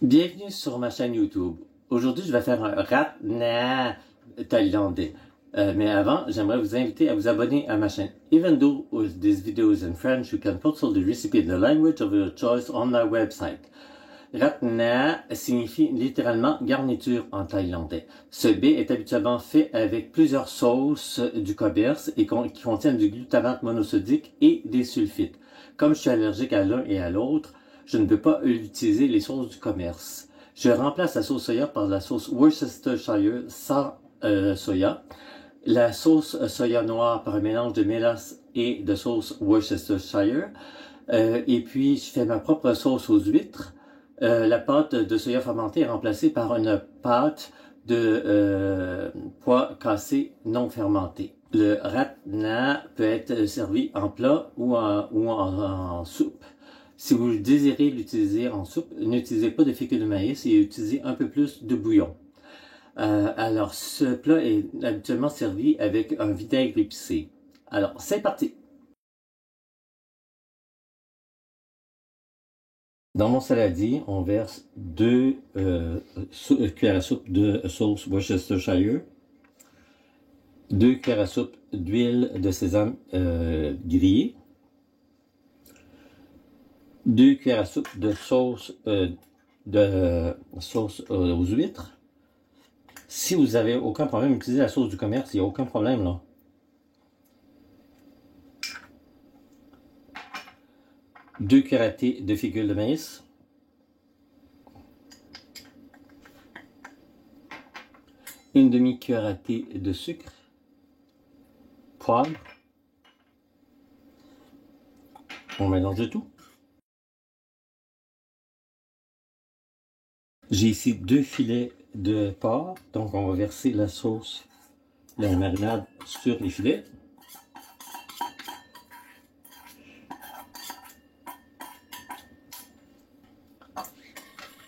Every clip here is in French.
Bienvenue sur ma chaîne YouTube. Aujourd'hui, je vais faire un rap thaïlandais. Mais avant, j'aimerais vous inviter à vous abonner à ma chaîne. Even though this video is in French, you can consult the recipe in the language of your choice on my website. Rat na signifie littéralement garniture en thaïlandais. Ce bain est habituellement fait avec plusieurs sauces du commerce et qui contiennent du glutamate monosodique et des sulfites. Comme je suis allergique à l'un et à l'autre, je ne peux pas utiliser les sauces du commerce. Je remplace la sauce soya par la sauce Worcestershire sans soya, la sauce soya noire par un mélange de mélasse et de sauce Worcestershire, et puis je fais ma propre sauce aux huîtres. La pâte de soya fermentée est remplacée par une pâte de pois cassés non fermentés. Le ratna peut être servi en plat ou en soupe. Si vous désirez l'utiliser en soupe, n'utilisez pas de fécule de maïs et utilisez un peu plus de bouillon. Alors, ce plat est habituellement servi avec un vinaigre épicé. Alors, c'est parti! Dans mon saladier, on verse 2 cuillères à soupe de sauce Worcestershire, 2 cuillères à soupe d'huile de sésame grillée, 2 cuillères à soupe de sauce aux huîtres. Si vous n'avez aucun problème, utilisez la sauce du commerce, il n'y a aucun problème là. Deux cuillères à thé de fécule de maïs. Une demi-cuillère à thé de sucre. Poivre. On mélange le tout. J'ai ici 2 filets de porc, donc on va verser la sauce, la marinade sur les filets.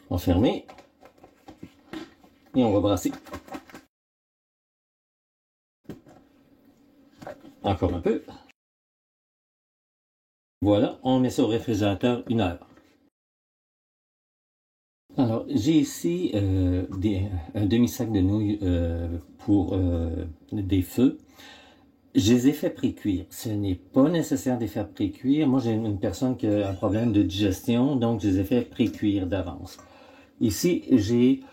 On va fermer et on va brasser. Encore un peu. Voilà, on met ça au réfrigérateur 1 heure. Alors, j'ai ici un demi-sac de nouilles pour des feux. Je les ai fait pré-cuire. Ce n'est pas nécessaire de les faire pré-cuire. Moi, j'ai une personne qui a un problème de digestion, donc je les ai fait pré-cuire d'avance. Ici, j'ai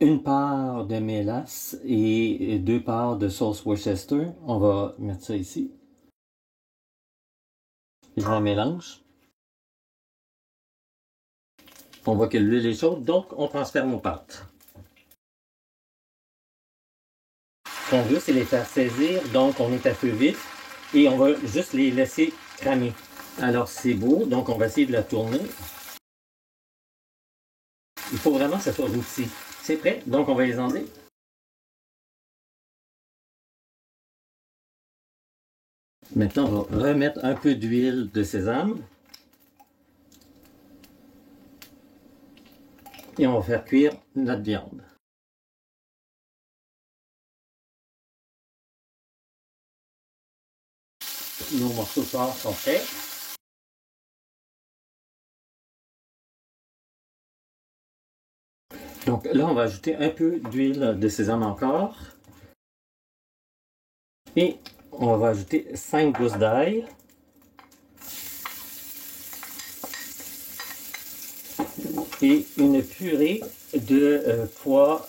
une part de mélasse et 2 parts de sauce Worcester. On va mettre ça ici. Je la mélange. On voit que l'huile est chaude, donc on transfère nos pâtes. Ce qu'on veut, c'est les faire saisir, donc on est à feu vif et on va juste les laisser cramer. Alors c'est beau, donc on va essayer de la tourner. Il faut vraiment que ça soit rôti. C'est prêt, donc on va les enlever. Maintenant, on va remettre un peu d'huile de sésame. Et on va faire cuire notre viande. Nos morceaux de porc sont prêts. Donc là, on va ajouter un peu d'huile de sésame encore. Et on va ajouter 5 gousses d'ail. Et une purée de pois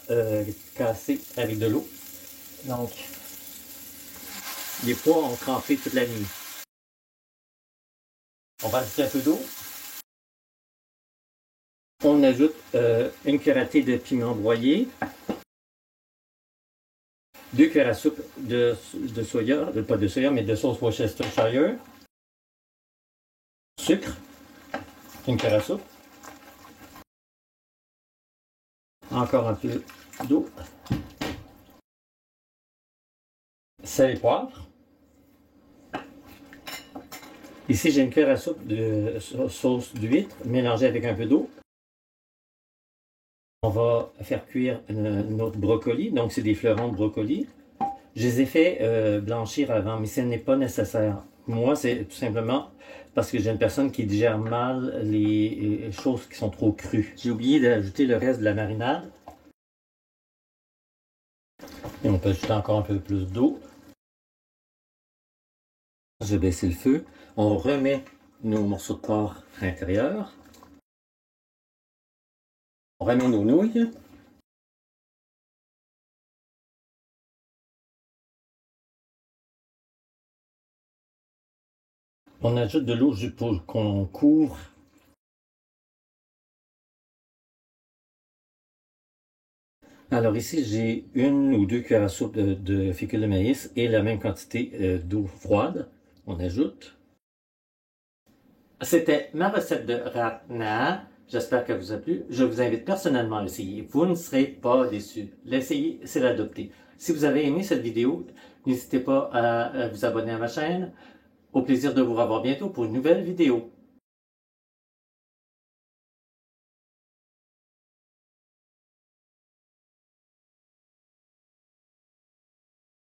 cassés avec de l'eau. Donc, les pois ont trempé toute la nuit. On va ajouter un peu d'eau. On ajoute une cuillère à thé de piment broyé, 2 cuillères à soupe de soya, pas de soya, mais de sauce Worcestershire, sucre, une cuillère à soupe, encore un peu d'eau, sel et poivre. Ici, j'ai une cuillère à soupe de sauce d'huître mélangée avec un peu d'eau. On va faire cuire notre brocoli, donc c'est des fleurons de brocoli. Je les ai fait blanchir avant, mais ce n'est pas nécessaire. Moi, c'est tout simplement parce que j'ai une personne qui digère mal les choses qui sont trop crues. J'ai oublié d'ajouter le reste de la marinade. Et on peut ajouter encore un peu plus d'eau. Je vais baisser le feu. On remet nos morceaux de porc à l'intérieur. On remet nos nouilles. On ajoute de l'eau pour qu'on couvre. Alors ici, j'ai 1 ou 2 cuillères à soupe de fécule de maïs et la même quantité d'eau froide. On ajoute. C'était ma recette de ratna. J'espère qu'elle vous a plu. Je vous invite personnellement à l'essayer. Vous ne serez pas déçus. L'essayer, c'est l'adopter. Si vous avez aimé cette vidéo, n'hésitez pas à vous abonner à ma chaîne. Au plaisir de vous revoir bientôt pour une nouvelle vidéo.